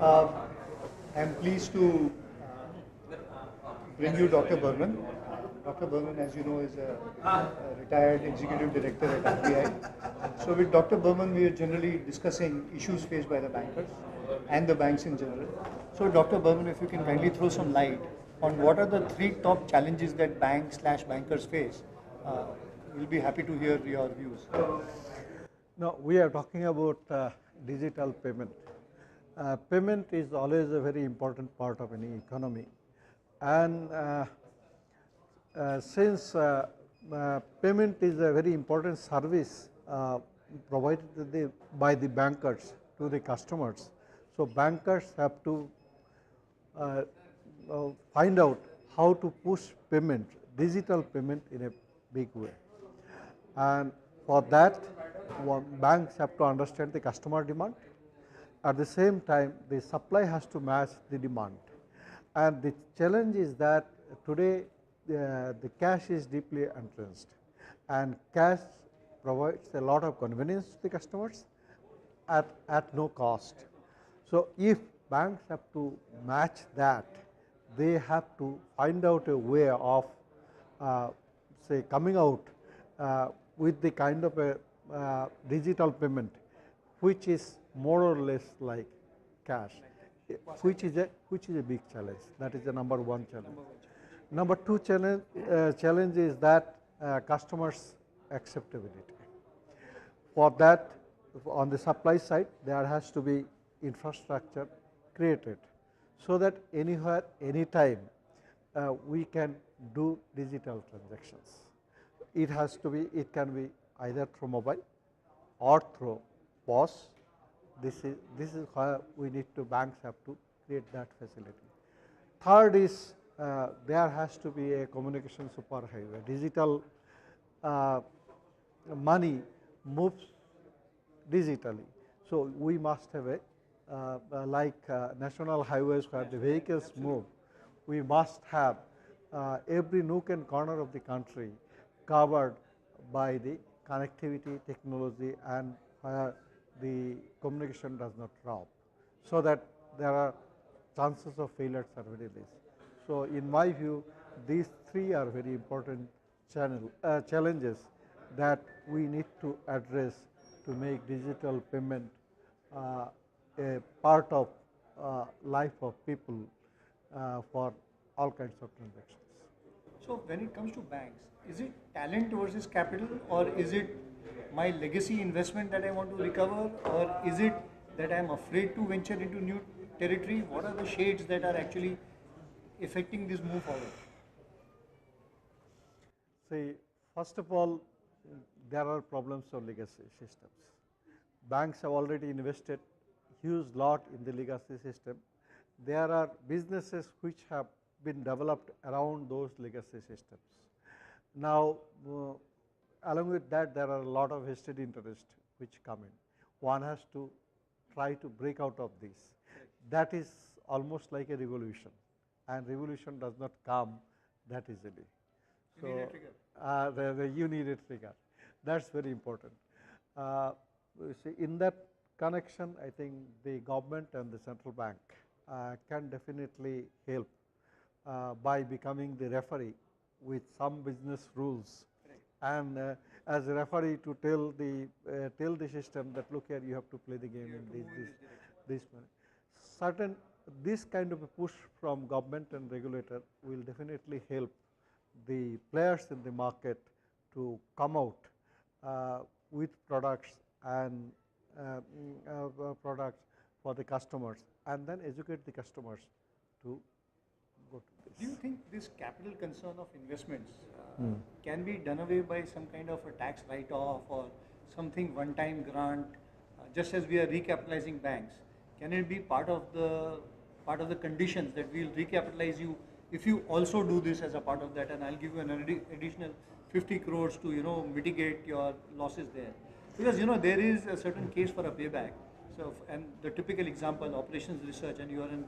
Uh, I'm pleased to bring you Dr. Burman. Dr. Burman, as you know, is a retired executive director at RBI. So with Dr. Burman, we are generally discussing issues faced by the bankers and the banks in general. So Dr. Burman, if you can kindly throw some light on what are the three top challenges that banks/bankers face, we'll be happy to hear your views. No, we are talking about digital payment. Payment is always a very important part of any economy, and since payment is a very important service provided by the bankers to the customers, so bankers have to find out how to push payment, digital payment in a big way. And for that, banks have to understand the customer demand. At the same time, the supply has to match the demand. And the challenge is that today the cash is deeply entrenched, and cash provides a lot of convenience to the customers at no cost. So if banks have to match that, they have to find out a way of say coming out with the kind of a digital payment which is more or less like cash, which is a big challenge. That is the number one challenge. Number two challenge is that customers acceptability. For that, on the supply side, there has to be infrastructure created so that anywhere, anytime we can do digital transactions. It has to be, it can be either through mobile or through POS. This is why we need to, banks have to create that facility. Third is there has to be a communication superhighway. Digital money moves digitally. So we must have a like national highways where the vehicles move. We must have every nook and corner of the country covered by the connectivity technology, and where the communication does not drop, so that there are chances of failures are very less. So in my view, these three are very important challenges that we need to address to make digital payment a part of life of people for all kinds of transactions. So when it comes to banks, is it talent versus capital, or is it my legacy investment that I want to recover, or is it that I am afraid to venture into new territory? What are the shades that are actually affecting this move forward? See, first of all, there are problems of legacy systems. Banks have already invested huge lot in the legacy system. There are businesses which have been developed around those legacy systems. Now, along with that, there are a lot of vested interests which come in. One has to try to break out of this. That is almost like a revolution, and revolution does not come that easily. You need a trigger. You need a trigger. That's very important. See, in that connection, I think the government and the central bank can definitely help by becoming the referee with some business rules, and as a referee to tell the system that, look here, you have to play the game in this manner. This kind of a push from government and regulator will definitely help the players in the market to come out with products and products for the customers, and then educate the customers to go to this. Do you think this capital concern of investments can be done away by some kind of a tax write-off or something one-time grant, just as we are recapitalizing banks? Can it be part of the conditions that we will recapitalize you if you also do this as a part of that, and I'll give you an additional 50 crores to mitigate your losses there? Because there is a certain case for a payback. So, and the typical example, operations research, and you are an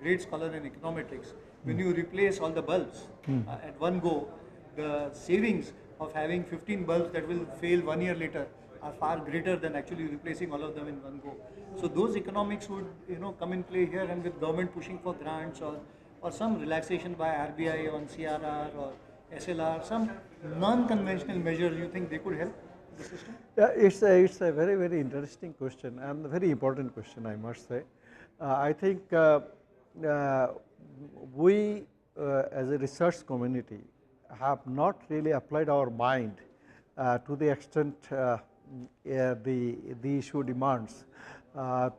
great scholar in econometrics. When you replace all the bulbs at one go, the savings of having 15 bulbs that will fail 1 year later are far greater than actually replacing all of them in one go. So those economics would come in play here, and with government pushing for grants or some relaxation by RBI on CRR or SLR, some non-conventional measures, you think they could help the system? Yeah, it's a very, very interesting question and a very important question, I must say. I think we as a research community have not really applied our mind to the extent the issue demands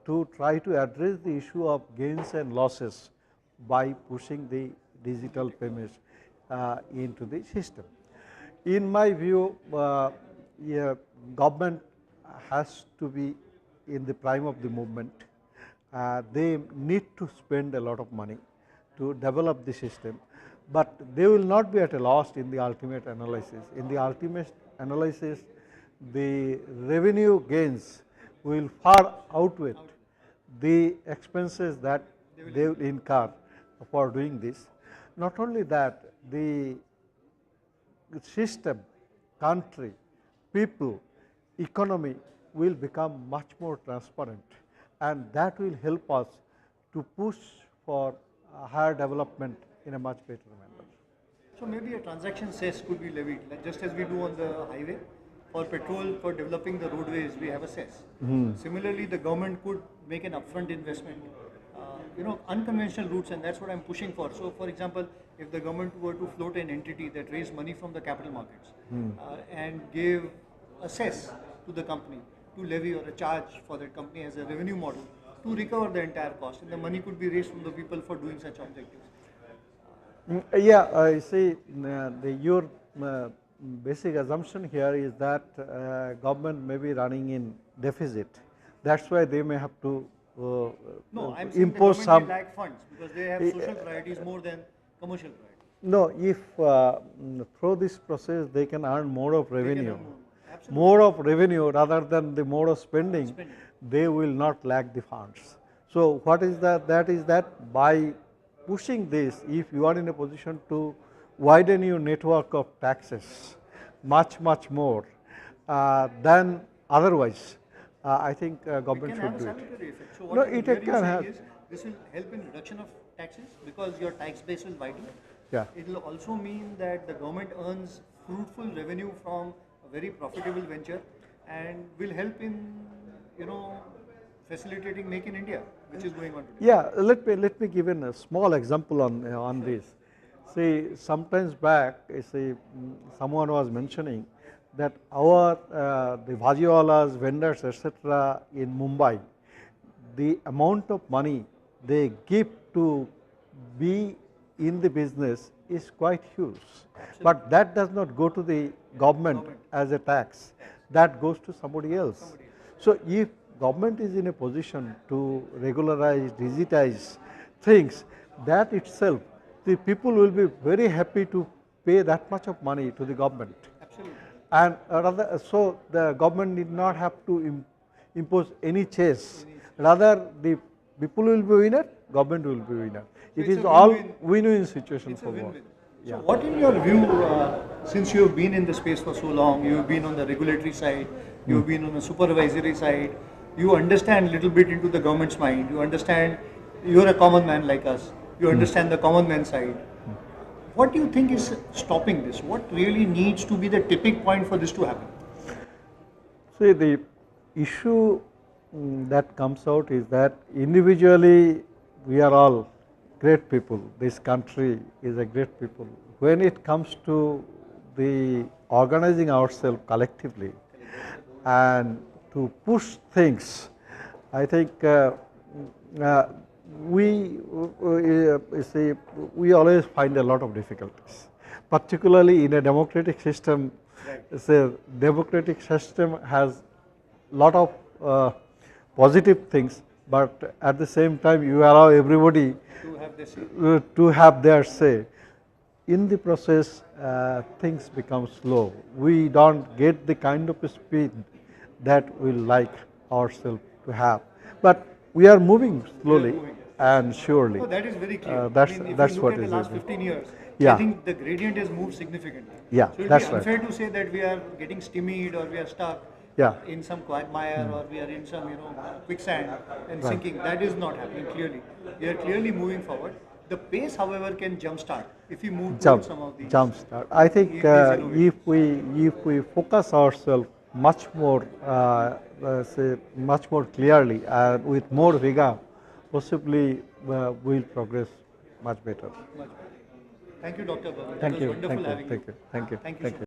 to try to address the issue of gains and losses by pushing the digital payments into the system. In my view, government has to be in the prime of the movement. They need to spend a lot of money to develop the system, but they will not be at a loss in the ultimate analysis. In the ultimate analysis, the revenue gains will far outweigh the expenses that they will incur for doing this. Not only that, the system, country, people, economy will become much more transparent, and that will help us to push for higher development in a much better manner. So maybe a transaction cess could be levied, like just as we do on the highway. For petrol, for developing the roadways, we have a cess. Similarly, the government could make an upfront investment, unconventional routes, and that's what I'm pushing for. So, for example, if the government were to float an entity that raised money from the capital markets and gave a cess to the company to levy or a charge for that company as a revenue model to recover the entire cost, and the money could be raised from the people for doing such objectives. Yeah, I see. Your basic assumption here is that government may be running in deficit. That's why they may have to no, I'm saying impose the some. May lack funds because they have social priorities more than commercial priorities. No, if through this process they can earn more of revenue, rather than the more of spending, they will not lack the funds. So what is that? That is that by pushing this, if you are in a position to widen your network of taxes much more than otherwise, I think government should do it. So what it can have. Is this will help in reduction of taxes because your tax base will widen. Yeah. It will also mean that the government earns fruitful revenue from a very profitable venture and will help in facilitating Make in India, which is going on today. Yeah, let me give a small example on this. See, sometimes back, someone was mentioning that our the bhajiwalas, vendors, etc. in Mumbai, the amount of money they give to be in the business is quite huge. Absolutely. But that does not go to the government as a tax. That goes to somebody else. So if government is in a position to regularize, digitize things, that itself, the people will be very happy to pay that much of money to the government. Absolutely. And rather, so the government need not have to impose any chase. Rather, the people will be winner, government will be winner. So it is all win-win situation for both. So what in your view, since you have been in the space for so long, you have been on the regulatory side, you have been on the supervisory side, you understand a little bit into the government's mind, you understand, you're a common man like us, you understand the common man side. What do you think is stopping this? What really needs to be the tipping point for this to happen? See, the issue that comes out is that individually we are all great people. This country is a great people. When it comes to the organizing ourselves collectively and to push things, I think we always find a lot of difficulties, particularly in a democratic system. Say, democratic system has lot of positive things, but at the same time you allow everybody to have their say. In the process, things become slow. We don't get the kind of speed that we like ourselves to have, but we are moving slowly and surely. No, that is very clear. That's if you what look at is the last it. 15 years, Yeah. I think the gradient has moved significantly. Yeah, so it that's will be unfair to say that we are getting stymied or we are stuck. Yeah. in some quagmire or we are in some quicksand and Right. sinking. That is not happening clearly. We are clearly moving forward. The pace, however, can jumpstart if we move towards some of these Jumpstart. I think these innovations. if we focus ourselves much more, say much more clearly and with more vigor, possibly we'll progress much better. Much better. Thank you, Dr. Burman. It Thank was you, wonderful having you. thank you, Thank you so thank you. much.